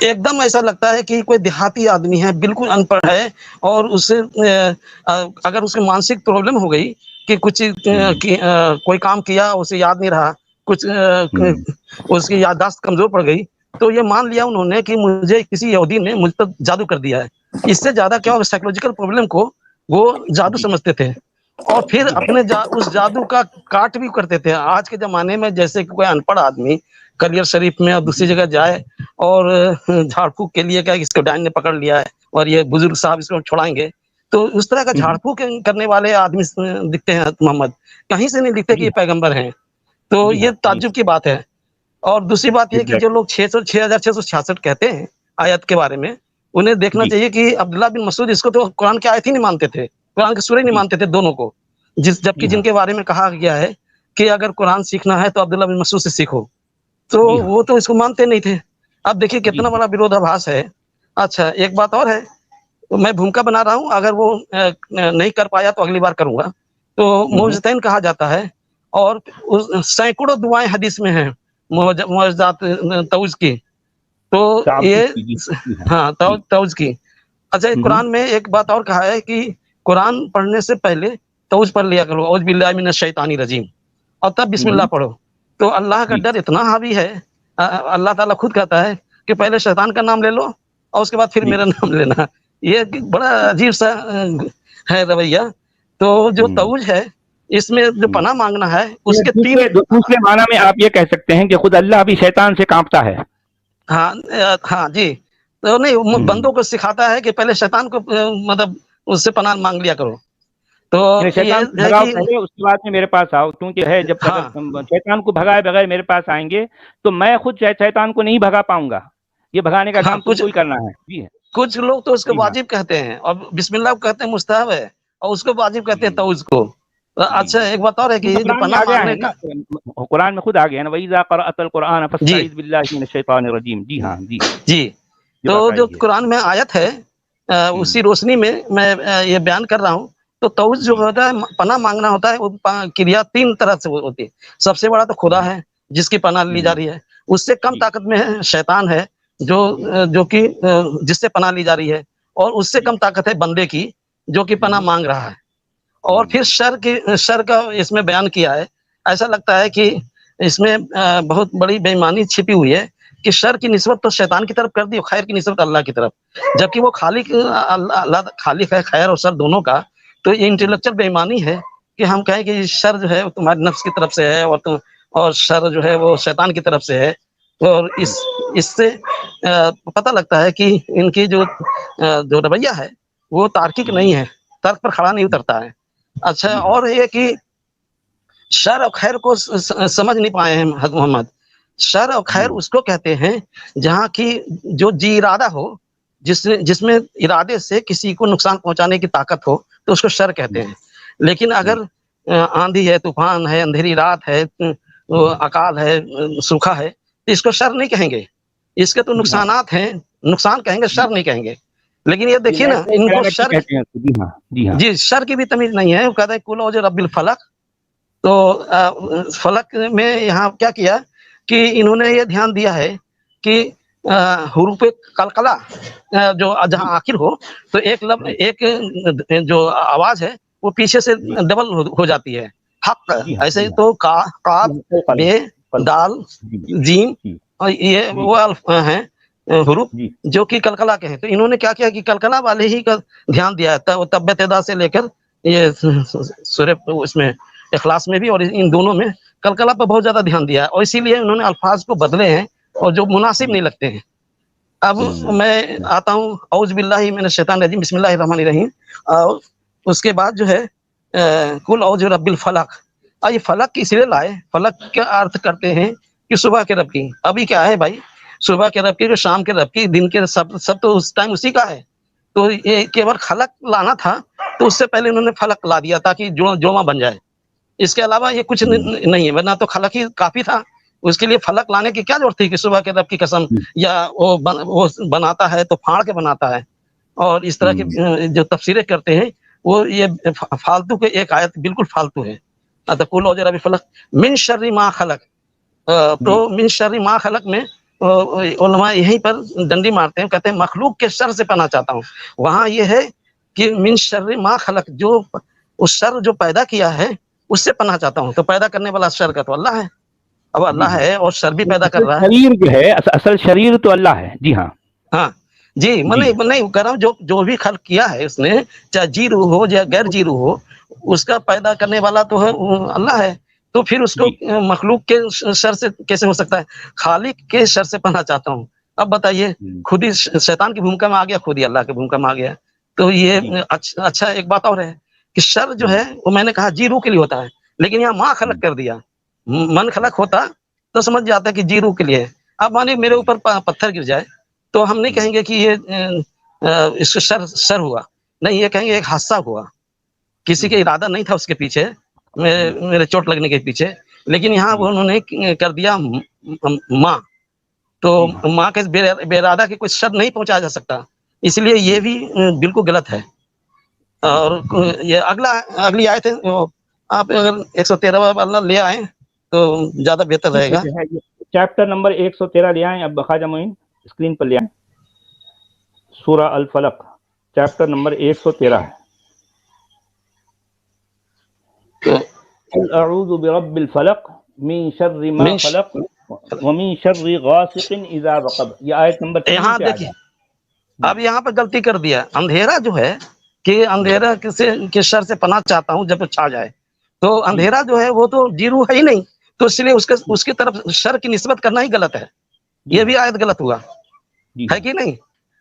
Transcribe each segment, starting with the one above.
एकदम ऐसा लगता है कि कोई देहाती आदमी है, बिल्कुल अनपढ़ है और उसे अगर उसकी मानसिक प्रॉब्लम हो गई कि कुछ हुँ, कोई काम किया उसे याद नहीं रहा, कुछ हुँ, उसकी याददाश्त कमज़ोर पड़ गई, तो ये मान लिया उन्होंने कि मुझे किसी यहूदी ने मुझ पर जादू कर दिया है। इससे ज़्यादा क्या जी, होगा साइकोलॉजिकल प्रॉब्लम को वो जादू जी, समझते थे और फिर जी, अपने उस जादू का काट भी करते थे। आज के ज़माने में जैसे कि कोई अनपढ़ आदमी कलियर शरीफ में और दूसरी जगह जाए और झाड़-फूँक के लिए क्या इसको डायन ने पकड़ लिया है और ये बुजुर्ग साहब इसको छुड़ाएँगे। तो उस तरह का हुँ, हुँ, झाड़-फूँक करने वाले आदमी दिखते हैं मोहम्मद। कहीं से नहीं दिखते कि जी ये हाँ, पैगंबर हैं। तो जी ये हाँ, जी, ताज्जुब की बात है। और दूसरी बात ये है कि जो एग्ज़ैक्टली, लोग 6666 कहते हैं आयत के बारे में, उन्हें देखना जी, चाहिए कि अब्दुल्ला बिन मसूद इसको तो कुरान की आयत ही नहीं मानते थे। कुरान की सूरह ही नहीं जी, मानते थे दोनों को। जबकि जी हाँ, जिनके बारे में कहा गया है कि अगर कुरान सीखना है तो अब्दुल्ला बिन मसूद से सीखो। तो जी हाँ, वो तो इसको मानते नहीं थे। अब देखिए जी कितना हाँ, बड़ा विरोधाभास है। अच्छा एक बात और है, मैं भूमिका बना रहा हूँ अगर वो नहीं कर पाया तो अगली बार करूँगा। तो हुँ, हुँ, मुअज़्ज़तैन कहा जाता है और उस सैकड़ों दुआएँ हदीस में हैं मुअज़्ज़ात तऊज़ की। तो ताबूत ये की जी, स जी हाँ, हाँ, जी, तौज़ की। अच्छा हुँ, हुँ, कुरान में एक बात और कहा है कि कुरान पढ़ने से पहले तौज़ पढ़ लिया करो, औज़ बिल्लाहि मिनश शैतानिर रजीम और तब हुँ, बिस्मिल्लाह हुँ, पढ़ो। तो अल्लाह का जी, डर इतना हावी है अल्लाह ताला खुद कहता है कि पहले शैतान का नाम ले लो और उसके बाद फिर जी, मेरा नाम लेना। ये कि बड़ा अजीब-सा है रवैया। तो जो हुँ, तौज़ है, इसमें जो हुँ। पनाह माँगना है, ये उसके 3 दूसरे माना में आप ये कह सकते हैं कि खुद अल्लाह भी शैतान से काँपता है। हाँ हाँ जी। तो नहीं हुँ, बंदों को सिखाता है कि पहले शैतान को मतलब उससे पनाह माँग लिया करो। नहीं तो ये शैतान को है भगाओ कि पहले उसके बाद में मेरे पास आओ क्योंकि है जब अगर हाँ, शैतान को भगाए बगैर मेरे पास आएँगे, तो मैं खुद शैतान को नहीं भगा पाऊँगा। ये भगाने का हाँ, काम तुमको ही करना है। जी, कुछ लोग तो उसको जी हाँ। वाजिब कहते हैं और बिस्मिल्लाह को कहते हैं मुस्तहब है और उसको वाजिब कहते हैं जी, तौज़ को। जी, अच्छा जी। एक बात और है ये तो कि जो कुरान में पनाह आ गया माँगने है ना का कुरान में खुद आ गया है ना वइज़ा क़रअतल कुरआन जी, फस्तइज़ बिल्लाहि मिनश शैतानिर रजीम। जी हाँ, जी। जी। जी तो जो बताइए। कुरान में आयत है हुँ, उसी रोशनी में मैं ये बयान कर रहा हूँ। तो तौज़ जो जी, होता है पनाह माँगना होता है वो क्रिया 3 तरह से वो होती है। सबसे बड़ा तो खुदा हुँ, है, जिसकी पनाह ली जा हुँ, रही है। उससे कम जी, ताकत में है शैतान है, जो जो कि जिससे पनाह ली जा रही है और उससे जी, कम ताकत है बंदे की, जो कि हुँ, पनाह हुँ, माँग रहा है। और हुँ, फिर शर का इसमें बयान किया है। ऐसा लगता है कि इसमें बहुत बड़ी बेईमानी छिपी हुई है कि शर की निस्बत तो शैतान की तरफ कर दी और खैर की निस्बत अल्लाह की तरफ। जबकि वो खालिक अल्लाह खालिक है खैर और शर दोनों का। तो ये हुँ, इंटेलेक्चुअल बेईमानी है कि हम कहें कि शर जो है वो तुम्हारे नफ्स की तरफ से है और शर जो है वो शैतान की तरफ से है। और हुँ, इससे पता लगता है कि इनकी जो रवैया है वो तार्किक हुँ, नहीं है, तर्क पर खड़ा नहीं हुँ, उतरता है। अच्छा जी हाँ, और ये कि शर और खैर को समझ नहीं पाए हैं हज़रत मोहम्मद। शर और खैर हुँ, उसको कहते हैं जहाँ की जो जी इरादा हो, जिसमें इरादे से किसी को नुकसान पहुँचाने की ताकत हो, तो उसको शर कहते हुँ, हैं। लेकिन जी, अगर आँधी है, तूफ़ान है, अंधेरी रात है, अकाल है, सूखा है, तो इसको शर नहीं कहेंगे। इसके तो जी हाँ, नुकसानात हैं, नुकसान कहेंगे, जी, शर नहीं कहेंगे। लेकिन ये ये देखिए ना, नेचुरल इनको कैलेमिटी शर कहते हैं उसको। जी हाँ, जी हाँ, जी, शर की भी तमीज़ नहीं है। वो कहते हैं कुल औज़ रब्बिल फलक। तो फलक में यहाँ क्या किया कि इन्होंने ये ध्यान दिया है कि हुरूफ़ कलकला जो जी, जहाँ आखिर हो, तो जी, एक जो आवाज़ है, वो पीछे से जी, डबल हो जाती है। हक़ जी हाँ, ऐसे ही जी हाँ, तो जी काफ, हाँ, तो कल बे, कल दाल, जी, जीम जी, और ये जी, वो हैं हुरूफ़ जी, जो कि कलकला के हैं। तो इन्होंने क्या किया कि कलकला वाले ही का ध्यान दिया है। तब्बे-तेदा से लेकर ये सूरह उसमें इखलास में भी और इन दोनों में कलकला पे बहुत ज़्यादा ध्यान दिया है और इसीलिए उन्होंने अल्फाज को बदले हैं और जो मुनासिब जी, नहीं लगते हैं। अब हुँ, मैं आता हूँ औज़ बिल्लाहि मिनश शैतानिर रजीम बिस्मिल्लाहिर रहमानिर रहीम और उसके बाद जो है कुल औज़ बिरब्बिल फलक। ये फलक इसलिए लाए, फलक का अर्थ करते हैं कि सुबह के रब की। अभी क्या है भाई, सुबह के रब की, शाम के रब की, दिन के सब सब तो उस टाइम उसी का है। तो ये केवल खलक लाना था, तो उससे पहले उन्होंने फलक ला दिया ताकि जुड़वाँ बन जाए। इसके अलावा ये कुछ हुँ, नहीं है, वरना तो खलक ही काफ़ी था। उसके लिए फलक लाने की क्या ज़रूरत थी कि सुबह के रब की कसम हुँ, या वो बनाता है तो फाड़ के बनाता है। और इस तरह की हुँ, जो तफ़सीरें करते हैं, वो ये फालतू के एक आयत बिल्कुल फालतू है। कुल औज़ रब्बिल फलक मिन शर्रि मा खलक। जी, तो मिन शर्रि मा खलक में उलमा यहीं पर डंडी मारते हैं, कहते हैं मखलूक के शर से पनाह चाहता हूँ। वहाँ ये है कि मिन शर्रि मा खलक, जो उस शर जो पैदा किया है उससे पनाह चाहता हूँ। तो पैदा करने वाला शर का तो अल्लाह है। अब अल्लाह है और शर भी पैदा कर असल रहा है। शरीर जो है, असल शरीर तो अल्लाह है। जी हाँ, हाँ जी, मैं नहीं कह रहा हूँ, जो भी खल्क किया है उसने, चाहे जी रूह हो या गैर जी रूह हो, उसका पैदा करने वाला तो है अल्लाह है। तो फिर उसको मखलूक के शर से कैसे हो सकता है? खालिक के शर से पनाह चाहता हूँ। अब बताइए, खुद ही शैतान की भूमिका में आ गया, खुद ही अल्लाह की भूमिका में आ गया। तो ये अच्छा एक बात और है कि शर जो है वो मैंने कहा जी रूह के लिए होता है, लेकिन यहाँ माँ खलक कर दिया। मन खलक होता तो समझ जाता कि जी रूह के लिए है। अब मानिए मेरे ऊपर पत्थर गिर जाए तो हम नहीं कहेंगे कि ये इससे शर हुआ, नहीं, ये कहेंगे एक हादसा हुआ, किसी का इरादा नहीं था उसके पीछे, मेरे चोट लगने के पीछे, लेकिन यहाँ वो उन्होंने कर दिया माँ। तो माँ के बेइरादा के कोई शर नहीं पहुंचाया जा सकता, इसलिए ये भी बिल्कुल गलत है। और ये अगली आयत है, आप अगर 113 वाला ले आए तो ज्यादा बेहतर रहेगा। चैप्टर नंबर 113 ले आए, अब ख्वाजा मोइन स्क्रीन पर ले आए। सूरा अल फलक चैप्टर नंबर 113 है। अऊज़ु बिरब्बिल फलक मिन शर्रि मा खलक व मिन शर्रि गासिकिन इज़ा वक़ब। ये आयत नंबर 3 यहाँ पे देखिए, अब यहाँ पर गलती कर दिया। अंधेरा जो है कि अंधेरा के शर से पनाह चाहता हूँ जब छा जाए, तो अंधेरा जो है वो तो जीरू है ही नहीं, तो इसलिए उसके तरफ शर की निस्बत करना ही गलत है। ये भी आयत गलत हुआ है कि नहीं?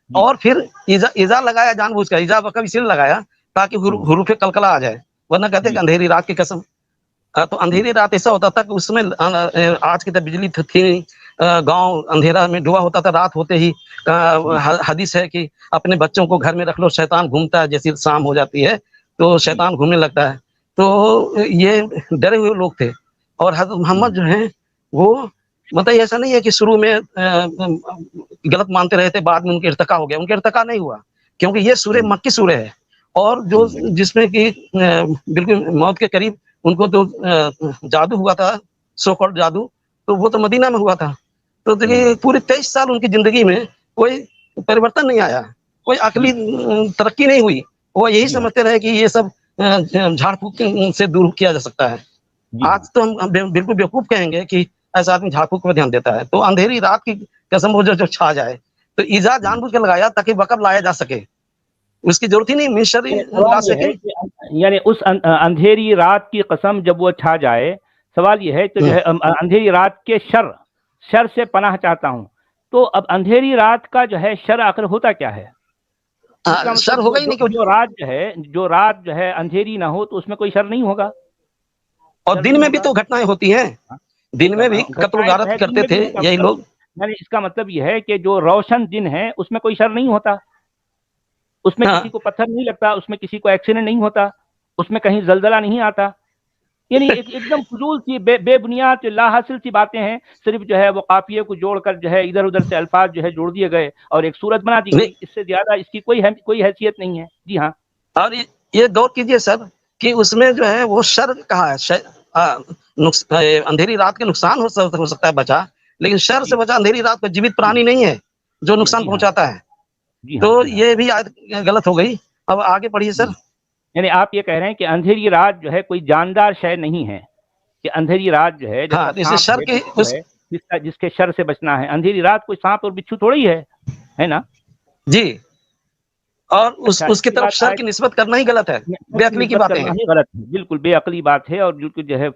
और फिर इजा लगाया जानबूझकर, इजा वक़ब इसलिए लगाया ताकि हुरूफ कलकला आ जाए, वरना कहते हैं अंधेरी रात की कसम। तो अंधेरी रात ऐसा होता था कि उसमें आज की तरह बिजली थी, गांव अंधेरा में डूबा होता था। रात होते ही हदीस है कि अपने बच्चों को घर में रख लो, शैतान घूमता है, जैसी शाम हो जाती है तो शैतान घूमने लगता है। तो ये डरे हुए लोग थे। और हज़रत मोहम्मद जो हैं वो, मतलब ऐसा नहीं है कि शुरू में गलत मानते रहे थे, बाद में उनके इर्तिका हो गया। उनके इर्तिका नहीं हुआ, क्योंकि ये सूरह मक्की सूरह है, और जो जिसमें कि बिल्कुल मौत के करीब उनको तो जादू हुआ था, सो कॉल्ड जादू, तो वो तो मदीना में हुआ था। तो देखिए पूरे 23 साल उनकी जिंदगी में कोई परिवर्तन नहीं आया, कोई अकली तरक्की नहीं हुई। वो यही समझते रहे कि ये सब झाड़ फूक से दूर किया जा सकता है। आज तो हम बिल्कुल बेवकूफ कहेंगे कि ऐसा आदमी झाड़ फूक पर ध्यान देता है। तो अंधेरी रात की कसम वो जो छा जाए, तो ईजा जानबूझ के लगाया ताकि वक़्त लाया जा सके, उसकी जरूरत ही नहीं मिशरी ला सके। यानी उस अंधेरी रात की कसम जब वो छा जाए, सवाल ये है तो जो है अंधेरी रात के शर से पनाह चाहता हूँ। तो अब अंधेरी रात का जो है शर आखिर होता क्या है? शर होगा ही नहीं, जो रात जो है अंधेरी ना हो तो उसमें कोई शर नहीं होगा। और दिन में भी तो घटनाएं होती हैं, दिन में भी कत्ल गारत करते थे यही लोग। यानी इसका मतलब यह है कि जो रोशन दिन है उसमें कोई शर नहीं होता, उसमें किसी को पत्थर नहीं लगता, उसमें किसी को एक्सीडेंट नहीं होता, उसमें कहीं जलजला नहीं आता। यानी एकदम फजूल सी बेबुनियाद लाहासिल सी बातें हैं। सिर्फ जो है वो काफिये को जोड़कर जो है इधर उधर से अल्फाज जो है जोड़ दिए गए और एक सूरत बना दी गई। इससे ज्यादा इसकी कोई हैसियत नहीं है। जी हाँ, और ये गौर कीजिए सर कि उसमें जो है वो शर कहा है, अंधेरी रात के नुकसान हो सकता है बचा, लेकिन शर से बचा अंधेरी रात को जीवित प्राणी नहीं है जो नुकसान पहुंचाता है। तो ये भी गलत हो गई। अब आगे पढ़िए सर। यानी आप ये कह रहे हैं कि अंधेरी रात जो है कोई जानदार शय नहीं है, कि अंधेरी रात जो है शर के जिसके शर से बचना है। अंधेरी रात कोई सांप और बिच्छू थोड़ी है ना जी। और उसकी तरफ शर की निस्बत करना ही गलत है, बेअक्ली की बात है, गलत है, बिल्कुल बेअक्ली बात है। और बिल्कुल जो है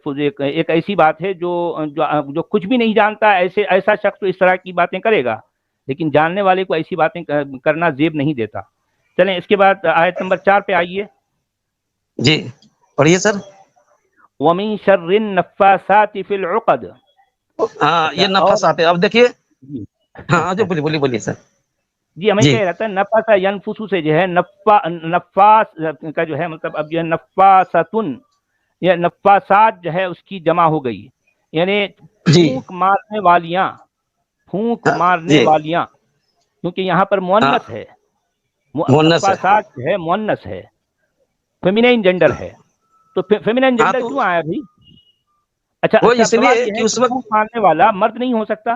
एक ऐसी बात है जो कुछ भी नहीं जानता, ऐसा शख्स तो इस तरह की बातें करेगा, लेकिन जानने वाले को ऐसी बातें करना जेब नहीं देता। चलें इसके बाद आयत नंबर 4 पे आइए। जी पढ़िए सर। वमिन शर्रिन नफ्फासाति फिल उक़द। हाँ, ये नफ्फासात है। अब देखिए, हाँ जो बोलिए सर। जी हमें कह रहा था नफ़ासा यनफुसु से जो है नफ़ास का जो है मतलब अब जो है नफ़ासतुन या नफ़ासात जो है उसकी जमा हो गई, यानी फूंक मारने वालियां, क्योंकि यहाँ पर मुअन्नस है, नफ़ासात जो है मुअन्नस है, फेमिनाइन जेंडर है। तो फेमिनाइन जेंडर क्यों आया भाई? अच्छा, इसलिए कि उस वक्त मारने वाला मर्द नहीं हो सकता,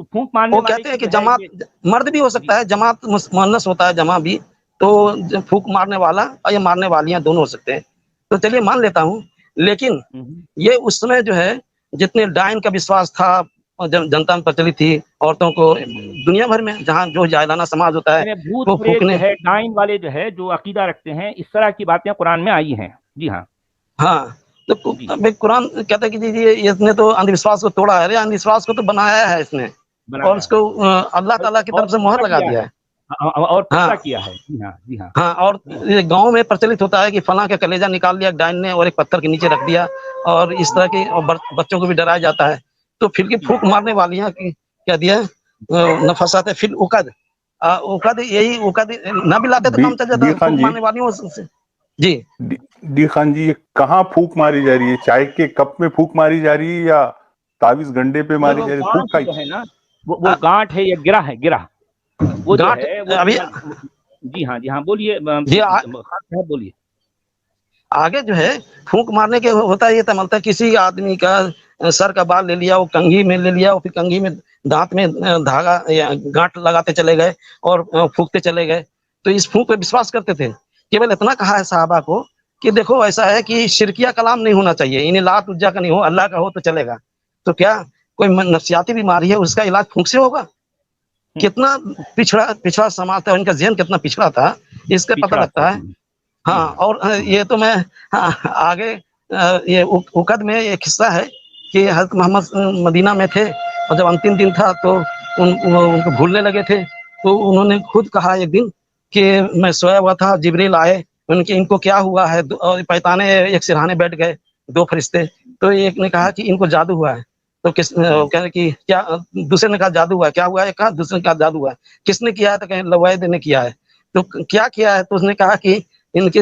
तो फूंक मारने वो वाले कहते हैं की कि जो है जमात, ये मर्द भी हो जी, सकता है, जमात मुअन्नस होता है, जमा भी, तो फूंक मारने वाला और ये मारने वालियां दोनों हो सकते हैं। तो चलिए मान लेता हूँ, लेकिन हुँ, ये उस समय जो है जितने डायन का विश्वास था और जनता में प्रचलित थी, औरतों को हुँ। दुनिया भर में जहाँ जो जाहिलाना समाज होता है यानी वो भूत-प्रेत जो फूकने। है, डाइन वाले जो है, जो अकीदा रखते हैं, इस तरह की बातें कुरान में आई हैं। जी हाँ, हाँ, तो जी, भाई कुरान कहता है कि जी ये इसने तो अंधविश्वास को तोड़ा है, अरे अंधविश्वास को तो बनाया है इसने, और बनाया है उसको अल्लाह ताला की और तरफ से मोहर पुख्ता लगा किया दिया है। है। और पुख्ता हाँ, किया है। जी हाँ, जी हाँ, हाँ, और जी हाँ। ये गाँव में प्रचलित होता है कि फलाँ का कलेजा निकाल लिया डायन ने और एक पत्थर के नीचे रख दिया, और इस तरह के और बच्चों को भी डराया जाता है। तो फिर की हुँ, फूँक मारने वालियाँ की कह दिया नफसात फिल उक़द, उक़द यही उक़द ना भी लाते तो दी काम चल जाता, दी खान फूँक जी, मारने वालियों से। जी, दी, दी खान जी, ये कहाँ फूक मारी जा रही है? चाय के कप में फूक मारी जा रही है या तावीज गंडे पे नहीं मारी वो जा रही है? फूक गाँठ का जो है ना, वो अ, गाँठ है या गिरा है, गिरा। वो जो गाँठ है वो अभी समझ जी हाँ, बोलिए जी ख़ास साहब बोलिए। आगे जो है फूंक मारने के होता है, ये तमलता है किसी आदमी का सर का बाल ले लिया, वो कंघी में ले लिया और फिर कंघी में दांत में धागा या गांठ लगाते चले गए और फूंकते चले गए। तो इस फूंक पे विश्वास करते थे। केवल इतना कहा है साहबा को कि देखो ऐसा है कि शिरकिया कलाम नहीं होना चाहिए, इन्हें लात उज्जा का नहीं हो, अल्लाह का हो तो चलेगा। तो क्या कोई नफ्सियाती बीमारी है उसका इलाज फूंक से होगा? हुँ, कितना पिछड़ा पिछड़ा समाज था, इनका ज़हन कितना पिछड़ा था, इसका पता पिछड़ा था। लगता है। जी, जी हाँ, हाँ। और ये तो मैं हाँ, आगे ये उकद में एक किस्सा है कि हज़रत मोहम्मद मदीना में थे और जब अंतिम दिन था तो उनको भूलने लगे थे, तो उन्होंने खुद कहा एक दिन कि मैं सोया हुआ था, जिब्रील आए, उनके इनको क्या हुआ है? और पैताने एक सिरहाने बैठ गए, 2 फरिश्ते, तो एक ने कहा कि इनको जादू हुआ है, तो हुँ, कह रहे कि क्या दूसरे ने कहा जादू हुआ है, क्या हुआ है? कहा दूसरे ने कहा जादू हुआ है, किसने किया है? तो कहे लवाइद ने किया है, तो क्या किया है? तो उसने कहा कि इनके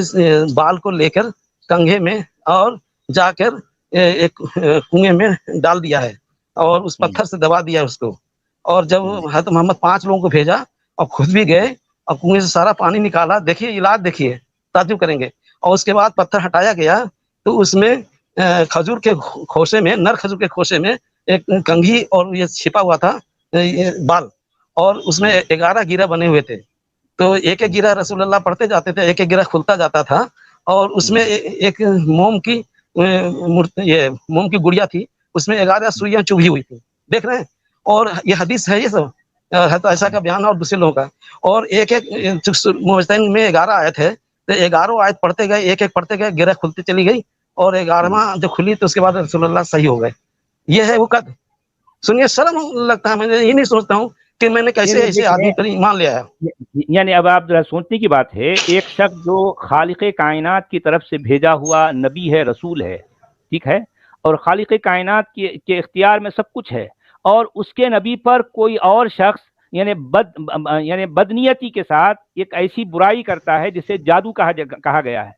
बाल को लेकर कंघे में और जाकर एक कुएं में डाल दिया है और उस हुँ, पत्थर से दबा दिया उसको, और जब हुँ, हज़रत मोहम्मद 5 लोगों को भेजा और खुद भी गए और कुएं से सारा पानी निकाला, देखिए इलाज देखिए, ताज्जुब करेंगे, और उसके बाद पत्थर हटाया गया तो उसमें खजूर के खोसे में, नर खजूर के खोसे में एक कंघी और ये छिपा हुआ था ये बाल, और उसमें हुँ, 11 गिरा बने हुए थे। तो एक-एक हुँ, गिरा रसूलुल्लाह पढ़ते जाते थे, एक-एक गिरा खुलता जाता था और उसमें हुँ, एक मोम की ये मोम की गुड़िया थी, उसमें 11 सुइयाँ चुभी हुई थी। देख रहे हैं? और ये हदीस है ये सब। हज़रत आयशा का हुँ, बयान और दूसरे लोगों का, और एक-एक मुअज़्ज़िन में 11 आयत है, तो 11 आयत पढ़ते गए, एक-एक पढ़ते गए, गिरा खुलती चली गई और हुँ। 11वां जब खुली तो उसके बाद रसूलुल्लाह सही हो गए। ये है वो कद। सुनिए शर्म लगता है, मैं ये नहीं सोचता हूँ कि मैंने नहीं, कैसे नहीं ऐसे देखिए आदमी पर ईमान ले आया। यानी अब आप ज़रा सोचने की बात है, एक शख्स जो खालिक़े कायनात की तरफ से भेजा हुआ नबी है, रसूल है, ठीक है? और खालिक़े कायनात के इख्तियार में सब कुछ है और उसके नबी पर कोई और शख्स यानी बदनीयती के साथ एक ऐसी बुराई करता है जिसे जादू कहा गया है।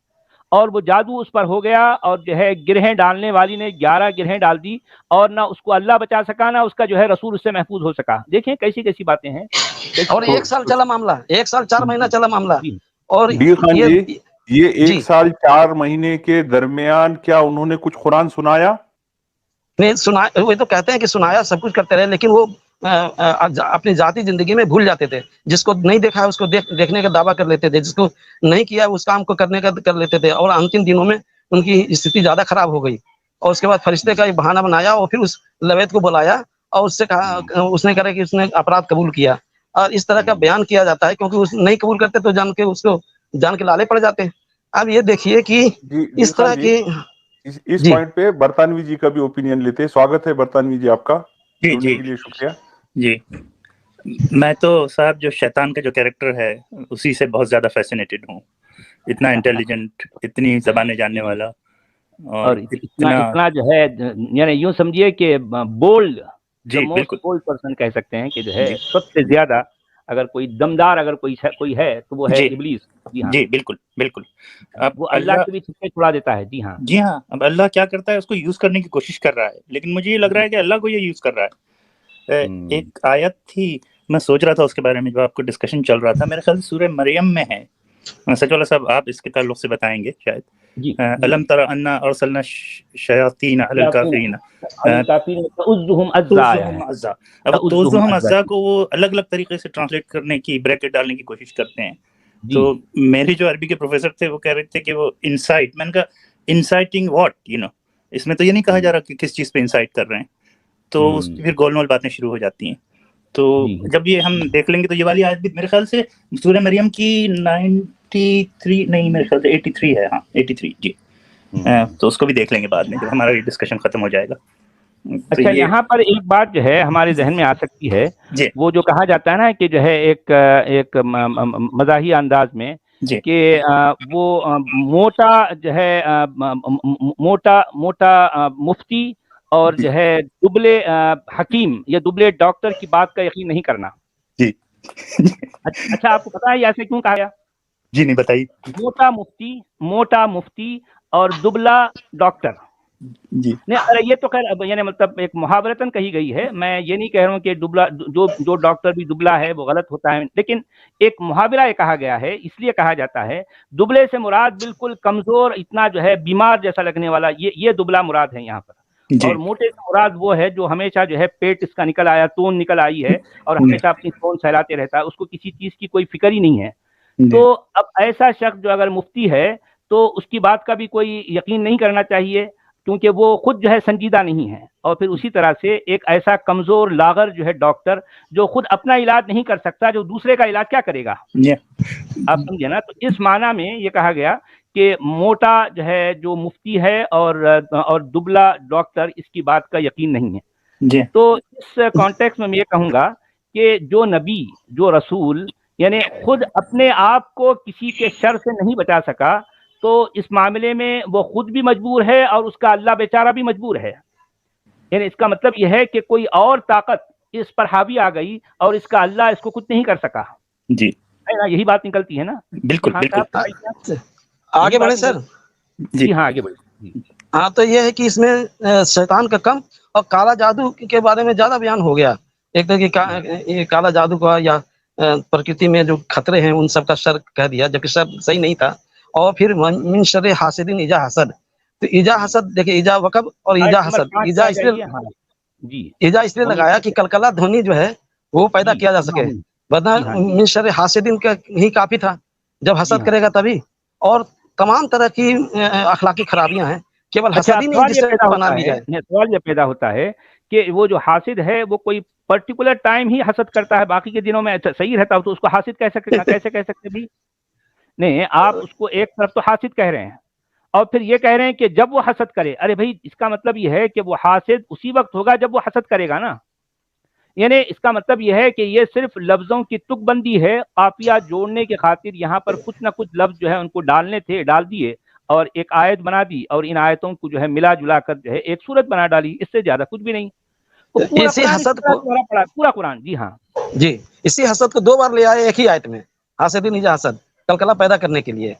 और वो जादू उस पर हो गया और जो है गिरहें डालने वाली ने 11 गिरहें डाल दी और ना उसको अल्लाह बचा सका, ना उसका जो है रसूल उससे महफूज हो सका। देखें कैसी-कैसी बातें हैं, और कैसी 1 साल चला मामला, 1 साल 4 महीना चला मामला, जी, और दी खान ये जी, ये 1 जी, साल 4 महीने के दरमियान क्या उन्होंने कुछ कुरान सुनाया? नहीं सुना, वो तो कहते हैं कि सुनाया, सब कुछ करते रहे, लेकिन वो अपनी ज़ाती ज़िंदगी में भूल जाते थे। जिसको नहीं देखा है उसको देखने का दावा कर लेते थे, जिसको नहीं किया उस काम को करने का कर लेते थे, और अंतिम दिनों में उनकी स्थिति ज़्यादा खराब हो गई और उसके बाद फरिश्ते का एक बहाना बनाया और फिर उस लवैद को बुलाया और उससे कहा, हुँ, उसने कहा कि उसने अपराध कबूल किया, और इस तरह का हुँ, बयान किया जाता है क्योंकि उस नहीं कबूल करते तो जान के लाले पड़ जाते। अब ये देखिए कि जी, दी इस खान तरह जी, की इस जी, पॉइंट पे बरतानवी जी का भी ओपिनियन लेते हैं। स्वागत है बरतानवी जी आपका, जी जुड़ने जी के लिए शुक्रिया। जी। मैं तो साहब जो शैतान का जो कैरेक्टर है उसी से बहुत ज्यादा फैसिनेटेड हूँ। इतना इंटेलिजेंट, इतनी जबानें जानने वाला और और इतना इतना इतना जो है यानी यूँ समझिए कि बोल्ड, द जी मोस्ट बिल्कुल बोल्ड पर्सन कह सकते हैं कि जो है जी सबसे ज़्यादा अगर कोई दमदार अगर कोई है तो वो है जी इब्लीस। जी हाँ, जी बिल्कुल बिल्कुल। अब वो अल्लाह अल्लाह के भी छक्के छुड़ा देता है। जी हाँ, जी हाँ, अब अल्लाह क्या करता है उसको यूज करने की कोशिश कर रहा है, लेकिन मुझे ये लग रहा जी। है कि अल्लाह को ये यूज कर रहा है। हुँ, एक आयत थी, मैं सोच रहा था उसके बारे में, जो आपको डिस्कशन चल रहा था, मेरे ख्याल से सूरह मरियम में है। सच वाला साहब आप इसके ताल्लुक से बताएंगे शायद। जी अलम तरा अन्ना अरसलना शयातीन अलल काफिरीन तउज़्ज़ुहुम अज़्ज़ा आया है। अज़्ज़ा। अब तउज़्ज़ुहुम अज़्ज़ा को वो अलग अलग तरीके से ट्रांसलेट करने की, ब्रैकेट डालने की कोशिश करते हैं। जी तो मेरे जो अरबी के प्रोफेसर थे वो कह रहे थे कि वो इंसाइट, मैंने कहा इंसाइटिंग व्हाट, यू नो, इसमें तो ये नहीं कहा जा रहा कि किस चीज पे इंसाइट कर रहे हैं। तो उसकी फिर गोलमोल बातें शुरू हो जाती हैं। तो जी जब ये हम देख लेंगे तो ये वाली आयत भी मेरे ख्याल से सूरह मरियम की 93 नहीं, मेरे ख्याल से 83 है। हाँ 83 जी। तो उसको भी देख लेंगे बाद में जब हमारा ये डिस्कशन खत्म हो जाएगा। तो अच्छा, यहाँ पर एक बात जो है हमारे जहन में आ सकती है, जी वो जो कहा जाता है ना कि जो है एक मज़ाही अंदाज में जी कि वो मोटा जो है मोटा मुफ्ती और जो है दुबले हकीम या दुबले डॉक्टर की बात का यकीन नहीं करना। जी अच्छा, आपको पता है ये ऐसे क्यों कहा गया? जी नहीं बताइए। मोटा मुफ्ती और दुबला डॉक्टर। जी नहीं, अरे ये तो खैर अब यानी मतलब एक मुहावरतन कही गई है। मैं ये नहीं कह रहा हूँ कि दुबला जो डॉक्टर भी दुबला है वो गलत होता है, लेकिन एक मुहावरा ये कहा गया है, इसलिए कहा जाता है दुबले से मुराद बिल्कुल कमजोर, इतना जो है बीमार जैसा लगने वाला, ये दुबला मुराद है यहाँ पर। और मोटे से मुराद वो है जो हमेशा जो है पेट इसका निकल आया, तोन निकल आई है और हमेशा अपनी तोन सहलाते रहता है, उसको किसी चीज की कोई फिक्र ही नहीं है। तो अब ऐसा शख्स जो अगर मुफ्ती है तो उसकी बात का भी कोई यकीन नहीं करना चाहिए, क्योंकि वो खुद जो है संजीदा नहीं है। और फिर उसी तरह से एक ऐसा कमजोर लागर जो है डॉक्टर, जो खुद अपना इलाज नहीं कर सकता, जो दूसरे का इलाज क्या करेगा? आप समझे ना? तो इस माना में ये कहा गया कि मोटा जो है जो मुफ्ती है और दुबला डॉक्टर, इसकी बात का यकीन नहीं है। तो इस कॉन्टेक्स्ट में मैं ये कहूँगा कि जो नबी, जो रसूल यानी खुद अपने आप को किसी के शर से नहीं बचा सका, तो इस मामले में वो खुद भी मजबूर है और उसका अल्लाह बेचारा भी मजबूर है। यानी इसका मतलब यह है कि कोई और ताकत इस पर हावी आ गई और इसका अल्लाह इसको कुछ नहीं कर सका। जी है ना? यही बात निकलती है ना? बिल्कुल बिल्कुल। आगे बढ़े सर। जी हाँ, आगे बढ़े। हाँ, तो ये है कि इसमें शैतान का कम और काला जादू के बारे में ज्यादा बयान हो गया। एक तो ये काला जादू का या प्रकृति में जो खतरे हैं उन सब का शर कह दिया, जबकि शर सही नहीं था। और फिर मिन शर्रि हासिदिन इजा हसद, तो इजा हसद देखिए, इजा वकब और इजा हसद, इजा इसलिए लगाया कि कलकला ध्वनि जो है वो पैदा किया जा सके, वरना मिन शर्रि हासिदिन का ही काफी था। जब हसद करेगा तभी, और तमाम तरह की अखलाकी खराबियां हैं, केवल हसद ही नहीं जिससे बना ली जाए। सवाल ये पैदा होता है कि वो जो हासिद है वो कोई पर्टिकुलर टाइम ही हसद करता है, बाकी के दिनों में सही रहता हो तो उसको हासिद कैसे कह सकते भी? नहीं, आप उसको एक तरफ तो हासिद कह रहे हैं और फिर ये कह रहे हैं कि जब वो हसद करे। अरे भाई, इसका मतलब ये है कि वो हासिद उसी वक्त होगा जब वो हसद करेगा ना। यानी इसका मतलब यह है कि ये सिर्फ लफ्जों की तुकबंदी है, काफिया जोड़ने की खातिर यहाँ पर कुछ ना कुछ लफ्ज जो है उनको डालने थे, डाल दिए और एक आयत बना दी और इन आयतों को जो है मिला जुला कर जो है एक सूरत बना डाली, इससे ज्यादा कुछ भी नहीं। तो इसी हसद को पूरा कुरान, जी हाँ जी, इसी हसद को दो बार ले आए एक ही आयत में, हासिदिन इजा हसद, कलकला पैदा करने के लिए।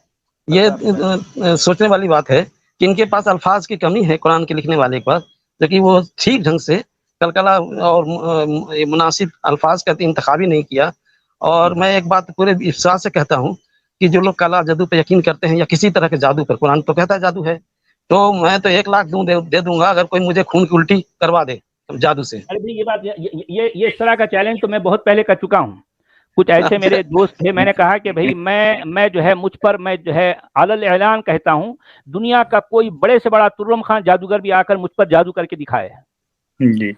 ये सोचने वाली बात है कि इनके पास अल्फाज की कमी है, कुरान के लिखने वाले के पास, जो कि वो ठीक ढंग से कलकला और मुनासिब अल्फाज का इंतखाबी नहीं किया। और मैं एक बात पूरे विश्वास से कहता हूँ कि जो लोग काला जादू पे यकीन करते हैं या किसी तरह के जादू पर, कुरान तो कहता है जादू है, तो मैं तो 1 लाख दे दूंगा अगर कोई मुझे खून की उल्टी करवा दे जादू से। अरे भाई, ये बात ये इस तरह का चैलेंज तो मैं बहुत पहले कर चुका हूँ। कुछ ऐसे मेरे दोस्त थे, मैंने कहा कि भाई मैं जो है मुझ पर मैं जो है अलल ऐलान कहता हूँ, दुनिया का कोई बड़े से बड़ा तुर्रम खान जादूगर भी आकर मुझ पर जादू करके दिखाए। जी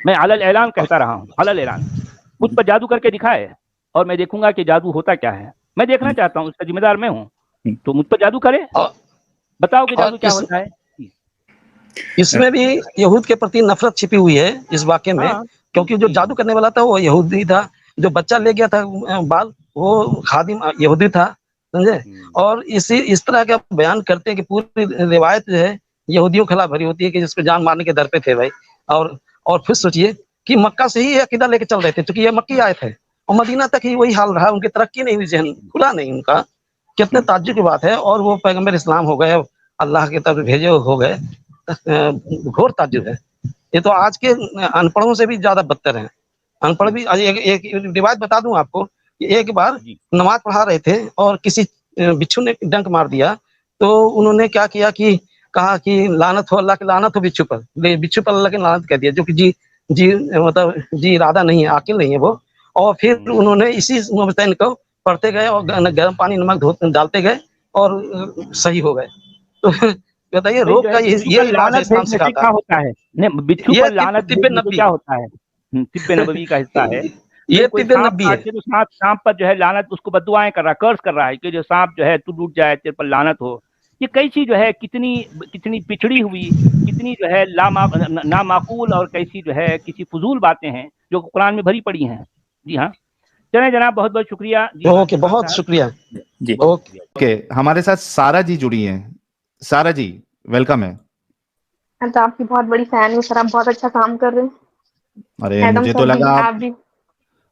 मैं अलल ऐलान कहता रहा हूँ, अलल ऐलान, मुझ पर जादू करके दिखाए और मैं देखूंगा कि जादू होता क्या है। मैं देखना चाहता हूँ, उसका जिम्मेदार मैं हूँ, तो मुझ पर जादू करे, बताओ कि जादू क्या होता है। इसमें भी यहूद के प्रति नफरत छिपी हुई है इस वाक्य में, क्योंकि जो जादू करने वाला था वो यहूदी था, जो बच्चा ले गया था बाल वो खादिम यहूदी था, समझे। और इस तरह का बयान करते हैं कि पूरी रिवायत जो है यहूदियों के खिलाफ भरी होती है कि जिसको जान मारने के दर पे थे भाई। और फिर सोचिए कि मक्का से ही अकीदा लेके चल रहे थे, क्योंकि ये मक्की आयत है, और मदीना तक ही वही हाल रहा, उनकी तरक्की नहीं हुई, जहन खुला नहीं उनका। कितने ताज्जुब की बात है। और वो पैगंबर इस्लाम हो गए, अल्लाह की तरफ भेजे हो गए, घोर ताज्जुब है। ये तो आज के अनपढ़ों से भी ज्यादा बदतर है। अनपढ़ भी एक रिवायत बता दूं आपको कि एक बार नमाज पढ़ा रहे थे और किसी बिच्छू ने डंक मार दिया, तो उन्होंने क्या किया कि कहा कि लानत हो अल्लाह की लानत हो बिच्छू पर, बिच्छू पर अल्लाह की लानत कह दिया, जो कि जी मतलब जी इरादा नहीं है, आकिल नहीं है वो। और फिर उन्होंने इसी मुमतैन को पढ़ते गए और गर्म पानी नमक डालते गए और सही हो गए। तो बताइए रोग का ये इलाज है, इस्लाम सिखाता क्या होता है? नहीं, बिच्छू ये पर लानत तिब्बे भेजने से नबी क्या होता है? तिब्बे नबवी का हिस्सा है। ये कोई तिब्बे सांप नबी है। काटे तो सांप पर जो है लानत, उसको बद्दुआएं कर रहा है, कर्ज कर रहा है कि जो सांप जो है तू टूट जाए, तेरे पर लानत हो। ये कैसी जो है कितनी पिछड़ी हुई, कितनी जो है नामाकूल और कैसी जो है किसी फजूल बातें हैं जो कुरान में भरी पड़ी हैं। जी हाँ, चलें जनाब, बहुत बहुत शुक्रिया जी। ओके, बहुत शुक्रिया जी। ओके, हमारे साथ सारा जी जुड़ी हैं। सारा जी वेलकम है। मैं तो आपकी बहुत बड़ी फैन हूँ सर, आप बहुत अच्छा काम कर रहे हैं। अरे एडम मुझे सर तो भी, लगा आप भी।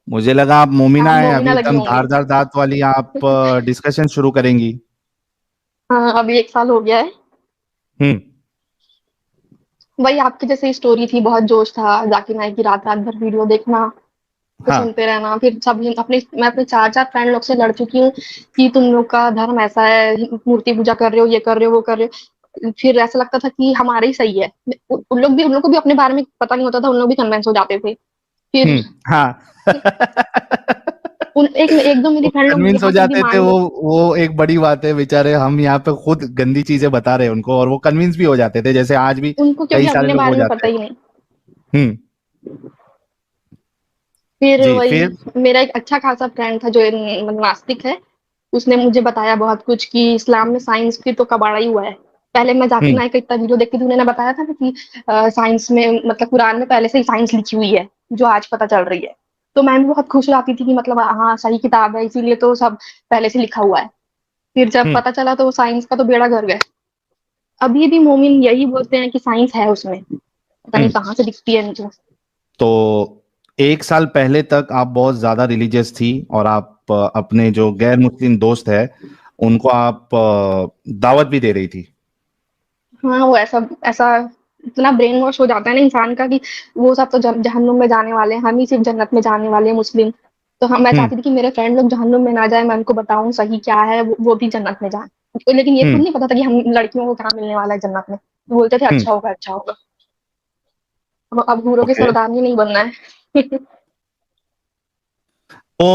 मुझे लगा आप मोमिना आप है, मोमिना अभी लगी एकदम होंगी। धारदार दांत वाली आप डिस्कशन शुरू करेंगी। हाँ, अभी 1 साल हो गया है। वही आपकी जैसे स्टोरी थी, बहुत जोश था, जाकिर नाइक की रात रात भर वीडियो देखना, तो हाँ सुनते रहना। फिर सब मैं अपने 4 फ्रेंड लोग से लड़ चुकी हूँ कि तुम लोग का धर्म ऐसा है, मूर्ति पूजा कर रहे हो, ये कर रहे हो, वो कर रहे हो। फिर ऐसा लगता था कि हमारे ही सही है। उन लोग को भी अपने बारे में पता नहीं होता था, उन लोग भी कन्विंस हो जाते थे। फिर हाँ एक दो मेरी फ्रेंड लोग कन्विंस हो यहाँ तक भी जाते थे, मान गए। वो एक बड़ी बात है। बेचारे हम यहाँ पे खुद गंदी चीजें बता रहे हैं उनको और वो कन्विंस भी हो जाते थे, जैसे आज भी उनको कई क्योंकि सारे अपने लोग हो बारे में जाते पता हैं। ही नहीं। फिर जी, वही फिर मेरा एक अच्छा खासा फ्रेंड था जो नास्तिक है, उसने मुझे बताया बहुत कुछ कि इस्लाम में साइंस की तो कबाड़ा ही हुआ है। पहले मैं जाकिर नाइक का इतना वीडियो देखती थी, उन्होंने बताया था ना कि साइंस में मतलब कुरान में पहले से ही साइंस लिखी हुई है जो आज पता चल रही है। तो मैं भी बहुत खुश हो जाती थी कि मतलब हाँ सही किताब है, इसीलिए तो सब पहले से लिखा हुआ है। फिर जब पता चला तो साइंस का तो बेड़ा गर्क है। अभी भी मोमिन यही बोलते हैं कि साइंस है उसमें, पता नहीं कहाँ से दिखती है मुझे। तो 1 साल पहले तक आप बहुत ज्यादा रिलीजियस थी और आप अपने जो गैर मुस्लिम दोस्त है उनको आप दावत भी दे रही थी। हाँ, वो ऐसा ऐसा इतना ब्रेन वॉश हो जाता है ना इंसान का कि वो सब तो जहन्नुम में जाने वाले हैं, हम ही सिर्फ जन्नत में जाने वाले हैं मुस्लिम। तो मैं चाहती थी कि मेरे फ्रेंड लोग जहन्नुम में ना जाए, मैं उनको बताऊं सही क्या है, वो भी जन्नत में जाए। लेकिन ये खुद नहीं पता था कि हम लड़कियों को कहाँ मिलने वाला है जन्नत में। वो बोलते थे अच्छा होगा, अच्छा होगा। अब हूरों की सरदारनी नहीं बनना है। तो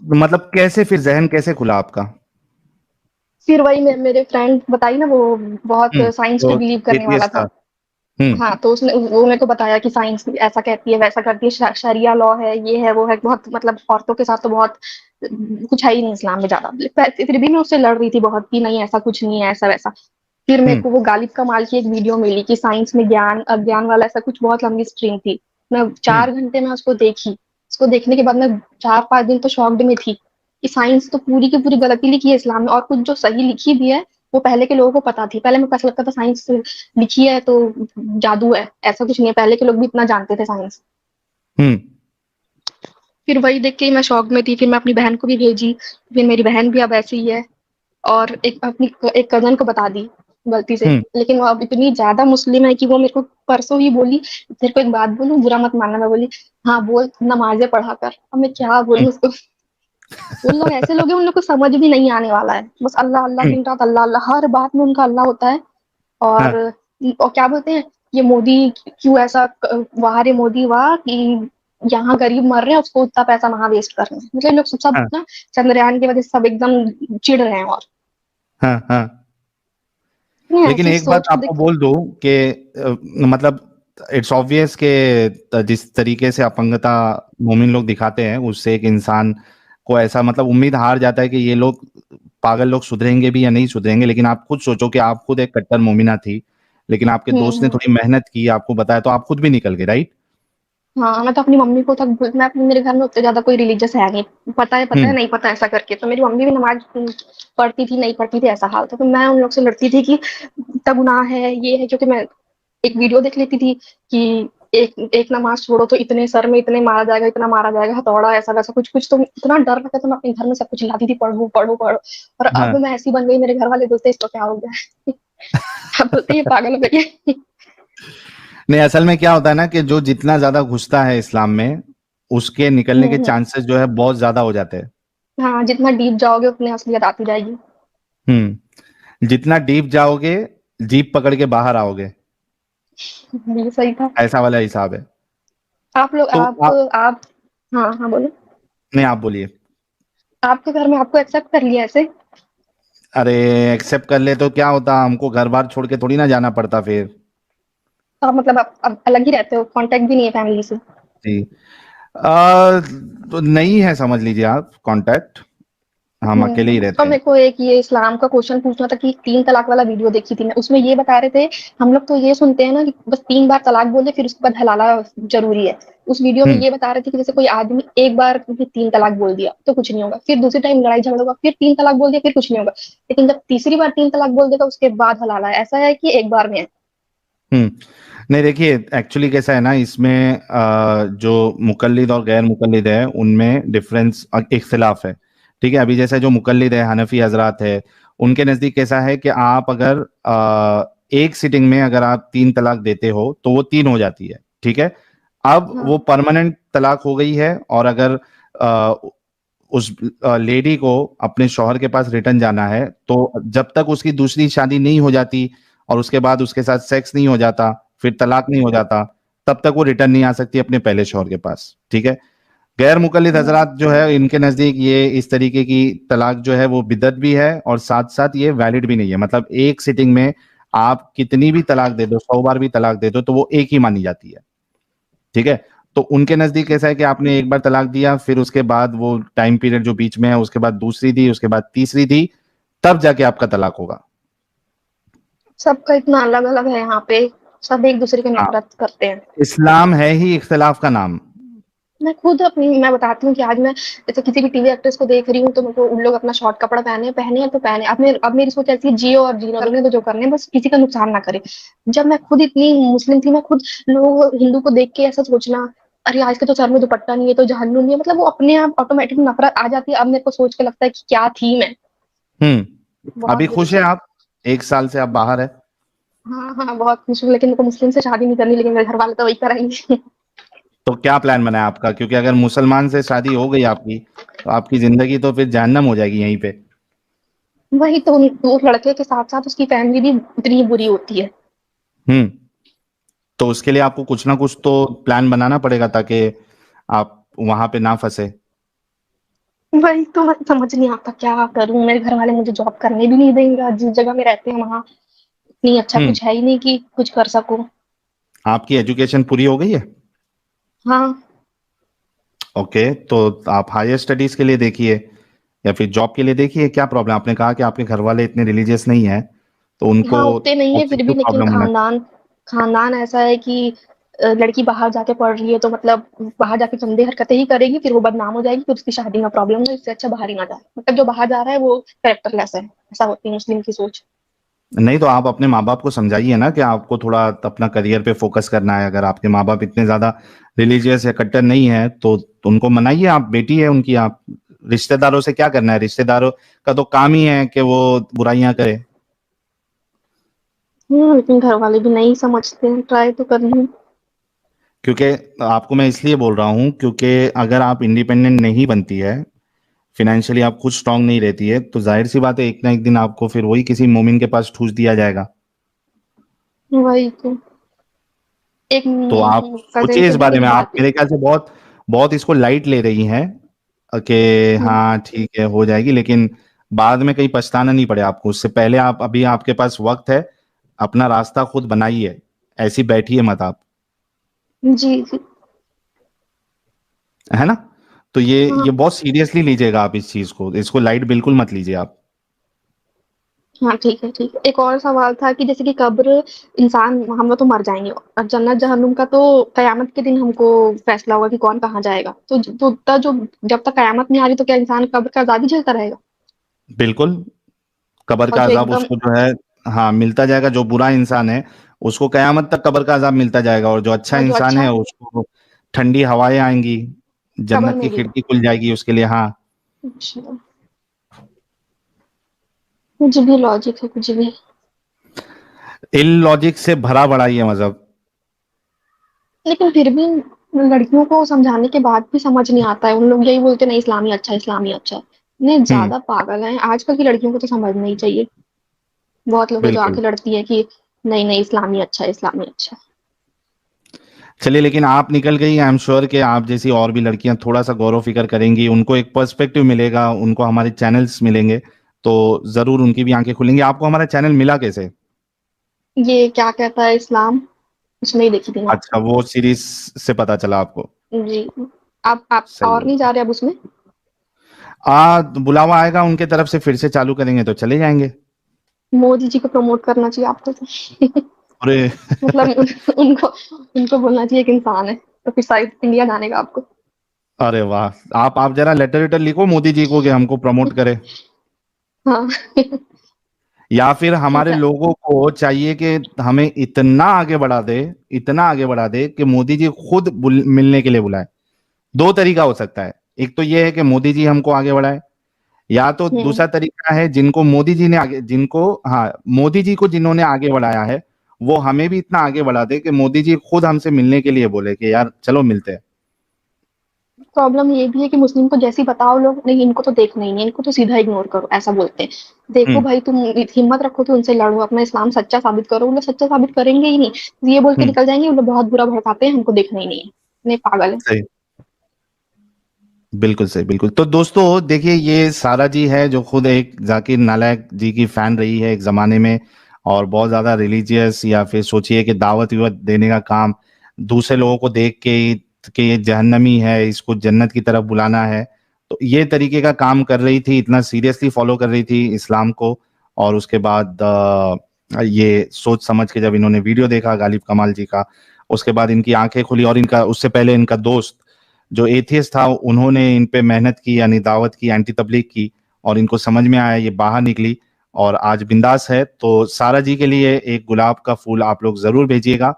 मतलब कैसे फिर जहन कैसे खुला आपका? फिर वही मेरे फ्रेंड बताई ना, वो बहुत साइंस पे बिलीव करने वाला था। हाँ, तो उसने वो मेरे को बताया कि साइंस ऐसा कहती है, वैसा करती है, शरिया लॉ है, ये है, वो है, बहुत मतलब औरतों के साथ तो बहुत कुछ है ही नहीं इस्लाम में ज्यादा। फिर भी मैं उससे लड़ रही थी बहुत कि नहीं ऐसा कुछ नहीं है, ऐसा वैसा। फिर मेरे को वो गालिब कमाल की एक वीडियो मिली कि साइंस में ज्ञान अज्ञान वाला ऐसा कुछ, बहुत लंबी स्ट्रीम थी। मैं 4 घंटे में उसको देखी। उसको देखने के बाद मैं 4-5 दिन तो शॉक्ड में थी कि साइंस तो पूरी की पूरी गलती लिखी है इस्लाम में, और कुछ जो सही लिखी भी है वो पहले के लोगों को पता थी। पहले मेरे को ऐसा लगता था साइंस लिखी है तो जादू है, ऐसा कुछ नहीं है। पहले के लोग भी इतना जानते थे साइंस। फिर वही देख के मैं शॉक में थी। फिर मैं अपनी बहन को भी भेजी, फिर मेरी बहन भी अब ऐसी ही है। और एक कजन को बता दी गलती से, लेकिन वो अब इतनी ज्यादा मुस्लिम है कि वो मेरे को परसों ही बोली, तेरे को एक बात बोलूं, बुरा मत मानना। मैं बोली हाँ बोल, नमाजें पढ़ा कर। अब मैं क्या बोलूं उसको। उन लोग ऐसे लोग हैं, उन लोग को समझ भी नहीं आने वाला है, बस अल्लाह अल्लाह दिन रात अल्लाह अल्लाह, हर बात में उनका अल्लाह होता है। और क्या बोलते हैं, ये मोदी क्यों ऐसा, वाह रे मोदी वाह, कि यहाँ गरीब मर रहे हैं उसको उतना पैसा वहां वेस्ट कर रहे हैं। मतलब लोग सब ना चंद्रयान की वजह से सब एकदम चिढ़ रहे हैं। और लेकिन एक बात आपको बोल दूं कि मतलब इट्स ऑब्वियस कि जिस तरीके से अपंगता मोमिन लोग दिखाते हैं उससे एक इंसान को ऐसा मतलब उम्मीद हार जाता है कि ये लोग पागल लोग सुधरेंगे भी या नहीं सुधरेंगे। लेकिन आप खुद सोचो कि आप खुद एक कट्टर मोमिना थी, लेकिन आपके दोस्त ने थोड़ी मेहनत की, आपको बताया, तो आप खुद भी निकल गए, राइट? हाँ, मैं तो अपनी मम्मी को तक, मैं मेरे घर में उतने ज्यादा कोई रिलीजियस है नहीं, पता है नहीं पता ऐसा करके। तो मेरी मम्मी भी नमाज पढ़ती थी नहीं पढ़ती थी ऐसा हाल था। तो मैं उन लोग से लड़ती थी कि इतना गुनाह है, ये है, क्योंकि मैं एक वीडियो देख लेती थी कि एक नमाज छोड़ो तो इतने सर में इतने मारा जाएगा, इतना मारा जाएगा, हथौड़ा ऐसा वैसा कुछ कुछ। तो इतना डर लगता था, मैं अपने घर में सब कुछ लाती थी, पढ़ो पढ़ो पढ़ो। और अब मैं ऐसी बन गई, मेरे घर वाले बोलते इसको क्या हो गया। अब बोलते ये पागल हो गई। नहीं, असल में क्या होता है ना कि जो जितना ज्यादा घुसता है इस्लाम में उसके निकलने के चांसेस जो है बहुत ज्यादा हो जाते हैं। हाँ, जितना डीप जाओगे उतनी असलियत आती जाएगी। जितना डीप जाओगे जीप पकड़ के बाहर आओगे, ये सही था। ऐसा वाला हिसाब है। आप लोग तो आप हाँ हाँ बोलो। नहीं, आप बोलिए। आपके घर में आपको एक्सेप्ट कर लिया ऐसे? अरे एक्सेप्ट कर ले तो क्या होता, हमको घर बार छोड़ के थोड़ी ना जाना पड़ता फिर। तो मतलब आप अलग ही रहते हो, कांटेक्ट भी नहीं है फैमिली से? जी तो नहीं है, समझ लीजिए आप कांटेक्ट, हम अकेले ही रहते और हैं। मेरे को एक ये इस्लाम का क्वेश्चन पूछना था कि 3 तलाक वाला वीडियो देखी थी मैं, उसमें ये बता रहे थे, हम लोग तो ये सुनते हैं ना कि बस 3 बार तलाक बोल दे फिर उसके बाद हलाला जरूरी है। उस वीडियो में ये बता रहे थे कि जैसे कोई आदमी एक बार 3 तलाक बोल दिया तो कुछ नहीं होगा, फिर दूसरी टाइम लड़ाई झगड़ा होगा, फिर 3 तलाक बोल दिया फिर कुछ नहीं होगा, लेकिन जब तीसरी बार 3 तलाक बोल देगा उसके बाद हलाला है। ऐसा है कि एक बार में है? नहीं देखिए, एक्चुअली कैसा है ना, इसमें जो मुकल्लिद और गैर मुकल्लिद है उनमें डिफरेंस, इख्तिलाफ है। ठीक है, अभी जैसे जो मुकल्लिद है, हनफी हजरात है, उनके नजदीक कैसा है कि आप अगर एक सिटिंग में अगर आप 3 तलाक देते हो तो वो 3 हो जाती है। ठीक है, अब वो परमानेंट तलाक हो गई है, और अगर उस लेडी को अपने शौहर के पास रिटर्न जाना है तो जब तक उसकी दूसरी शादी नहीं हो जाती और उसके बाद उसके साथ सेक्स नहीं हो जाता, फिर तलाक नहीं हो जाता, तब तक वो रिटर्न नहीं आ सकती अपने पहले शौहर के पास। ठीक है, गैर मुकल्लिद हजरात जो है, इनके नजदीक ये इस तरीके की तलाक जो है वो बिदअत भी है और साथ साथ ये वैलिड भी नहीं है। मतलब एक सिटिंग में आप कितनी भी तलाक दे दो, 100 बार भी तलाक दे दो, तो वो एक ही मानी जाती है। ठीक है, तो उनके नजदीक ऐसा है कि आपने एक बार तलाक दिया, फिर उसके बाद वो टाइम पीरियड जो बीच में है, उसके बाद दूसरी दी, उसके बाद तीसरी दी, तब जाके आपका तलाक होगा। सबका इतना अलग अलग है यहाँ पे, सब एक दूसरे की नफरत करते हैं। इस्लाम है ही इख्तिलाफ का नाम। मैं बताती हूँ कि आज मैं जैसे किसी भी टीवी एक्ट्रेस को देख रही हूँ तो मेरे को उन लोग अपना शॉर्ट कपड़ा पहने हैं तो पहने। अब मेरी सोच ऐसी है, जियो और जीना करने तो जो करने, बस किसी का नुकसान ना करे। जब मैं खुद इतनी मुस्लिम थी, मैं खुद लोग हिंदू को देख के ऐसा सोचना, अरे आज के तो सर में दुपट्टा नहीं है तो जहन्नुम नहीं है, मतलब वो अपने आप ऑटोमेटिक नफरत आ जाती है। अब मेरे को सोच के लगता है कि क्या थी मैं। अभी खुश है आप, 1 साल से आप बाहर है? हाँ हाँ बहुत खुश हूँ, लेकिन मेरे को मुस्लिम से शादी नहीं करनी, लेकिन मेरे घर वाले तो वही कराएंगे। तो क्या प्लान बना है आपका? क्योंकि अगर मुसलमान से शादी हो गई आपकी तो आपकी जिंदगी तो फिर जहन्नम हो जाएगी यहीं पे। वही तो, वो लड़के के साथ साथ उसकी फैमिली भी उतनी ही बुरी होती है। तो उसके लिए आपको कुछ ना कुछ तो प्लान बनाना पड़ेगा ताकि आप वहां पे ना फंसे। वही तो मैं समझ नहीं आता क्या करूं। मेरे घर वाले मुझे जॉब करने भी नहीं देंगे, जिस जगह में रहते हैं वहां इतनी अच्छा कुछ है ही नहीं कि कुछ कर सकूं। आपकी एजुकेशन पूरी हो गई है? हाँ। ओके, तो आप हायर स्टडीज के लिए देखिए या फिर जॉब के लिए देखिए। क्या प्रॉब्लम? आपने कहा कि आपके घर वाले इतने रिलीजियस नहीं है, तो उनको हाँ उतने नहीं है फिर भी, लेकिन प्रॉब्लम होना। खानदान ऐसा है कि लड़की बाहर जाके पढ़ रही है तो मतलब बाहर जाके गंदे हरकतें ही करेगी, फिर वो बदनाम हो जाएगी, फिर उसकी शादी में प्रॉब्लम है। इससे अच्छा बाहर ही ना जाए। मतलब जो बाहर जा रहा है वो कैरेक्टरलेस है, ऐसा होती है मुस्लिम की सोच। नहीं तो आप अपने माँ बाप को समझाइए ना कि आपको थोड़ा अपना करियर पे फोकस करना है। अगर आपके माँ बाप इतने ज्यादा रिलीजियस या कट्टर नहीं है तो उनको मनाइए। आप बेटी है उनकी, आप रिश्तेदारों से क्या करना है? रिश्तेदारों का तो काम ही है कि वो बुराइयां करे। लेकिन घर वाले भी नहीं समझते हैं, ट्राई तो कर रही हूँ। क्योंकि आपको मैं इसलिए बोल रहा हूँ क्योंकि अगर आप इंडिपेंडेंट नहीं बनती है, फिनेंशियली आप खुद स्ट्रांग नहीं रहती है, तो जाहिर सी बात है एक ना एक दिन आपको फिर वही किसी मोमिन के पास ठूस दिया जाएगा। वही तो। एक तो आप कजिन सोचिए से इस बारे में। आप बात। मेरे ख्याल से बहुत बहुत इसको लाइट ले रही हैं कि हाँ ठीक है हो जाएगी, लेकिन बाद में कहीं पछताना नहीं पड़े आपको। उससे पहले आप, अभी आपके पास वक्त है, अपना रास्ता खुद बनाइए, ऐसी बैठिए मत आप, जी जी। है ना? तो ये हाँ ये बहुत सीरियसली लीजिएगा आप इस चीज को, इसको लाइट बिल्कुल मत लीजिए आप। हाँ ठीक है ठीक है। एक और सवाल था कि जैसे कि कब्र, इंसान हम लोग तो मर जाएंगे और जन्नत जहन्नुम का तो कयामत के दिन हमको फैसला होगा कि कौन कहाँ जाएगा। तो जो जब तक कयामत नहीं आ रही तो क्या इंसान कब्र का आजादी झेलता रहेगा? बिल्कुल, कब्र और का जो अजाब एकदम उसको जो है, हाँ मिलता जाएगा। जो बुरा इंसान है उसको कयामत तक कब्र का अजाब मिलता जाएगा, और जो अच्छा और जो इंसान अच्छा है है उसको ठंडी हवाएं आएंगी, कब्र जन्नत की में भी। खिड़की खुल जाएगी उसके लिए। हाँ, अच्छा, कुछ भी लॉजिक है कुछ भी। इल लॉजिक से भरा पड़ा ये मजहब। लेकिन फिर भी लड़कियों को समझाने के बाद भी समझ नहीं आता है। उन लोग यही बोलते नहीं इस्लामी अच्छा है, इस्लामी अच्छा है। नहीं, हम्म ज्यादा पागल हैं आजकल की लड़कियों को, तो समझना ही चाहिए। बहुत लोग हैं जो बिल्कुल। आंखें लड़ती है कि नहीं नहीं इस्लामी अच्छा है, इस्लामी अच्छा है। चलिए, लेकिन आप निकल गई, आई एम श्योर कि आप जैसी और भी लड़कियां थोड़ा सा गौर फिक्र करेंगी, उनको एक पर्सपेक्टिव मिलेगा, उनको हमारे चैनल्स मिलेंगे, तो जरूर उनकी भी आंखें खुलेंगी। आपको हमारा चैनल मिला कैसे? ये क्या कहता है इस्लाम, उसमें ही देखी थी मैं। अच्छा, वो सीरीज से पता चला आपको? जी। आप सही और है। नहीं जा रहे अब उसमें? बुलावा आएगा उनके तरफ से, फिर से चालू करेंगे तो चले जाएंगे। मोदी जी को प्रमोट करना चाहिए आपको तो। अरे मतलब उनको उनको बोलना चाहिए एक इंसान है, तो फिर शायद इंडिया जाने का आपको। अरे वाह, आप जरा लेटर वेटर लिखो मोदी जी को कि हमको प्रमोट करे। हाँ। या फिर ठीक हमारे है। लोगों को चाहिए कि हमें इतना आगे बढ़ा दे, इतना आगे बढ़ा दे कि मोदी जी खुद मिलने के लिए बुलाए। दो तरीका हो सकता है, एक तो ये है कि मोदी जी हमको आगे बढ़ाए, या तो दूसरा तरीका है जिनको मोदी जी ने आगे, जिनको, हाँ, मोदी जी को जिन्होंने आगे बढ़ाया है वो हमें भी इतना आगे बढ़ा दे कि मोदी जी खुद हमसे मिलने के लिए बोले कि यार चलो मिलते हैं। प्रॉब्लम ये भी है कि मुस्लिम को जैसे ही बताओ लोग नहीं इनको तो देखना ही नहीं, इनको तो सीधा इग्नोर करो, ऐसा बोलते हैं। देखो भाई तुम हिम्मत रखो कि उनसे लड़ो, अपना इस्लाम सच्चा साबित करो। वो लोग सच्चा साबित करेंगे ही नहीं, ये बोल के निकल जाएंगे वो लोग बहुत बुरा भड़काते हैं, हमको देखना ही नहीं है, इतने पागल है। सही, बिल्कुल सही, बिल्कुल। तो दोस्तों देखिए, ये सारा जी है जो खुद एक जाकिर नालायक जी की फैन रही है एक जमाने में, और बहुत ज्यादा रिलीजियस, या फिर सोचिए कि दावत विवत देने का काम, दूसरे लोगों को देख के कि ये जहन्नमी है, इसको जन्नत की तरफ बुलाना है, तो ये तरीके का काम कर रही थी, इतना सीरियसली फॉलो कर रही थी इस्लाम को। और उसके बाद ये सोच समझ के जब इन्होंने वीडियो देखा गालिब कमाल जी का, उसके बाद इनकी आंखें खुली, और इनका उससे पहले इनका दोस्त जो एथियस्ट था उन्होंने इन पे मेहनत की, यानी दावत की, एंटी तबलीग की, और इनको समझ में आया, ये बाहर निकली और आज बिंदास है। तो सारा जी के लिए एक गुलाब का फूल आप लोग जरूर भेजिएगा।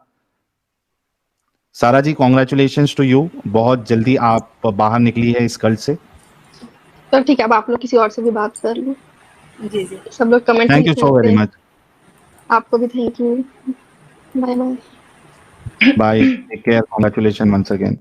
सारा जी, कॉन्ग्रेचुलेशंस टू यू, बहुत जल्दी आप बाहर निकली है इस कर्ज से। तो ठीक है, अब आप लोग किसी और से भी बात कर लो। जी जी सब लोग कमेंट में थैंक यू लिखने सो लगते वेरी हैं। मच। आपको भी thank you. Bye bye. Bye, take care, congratulation once again.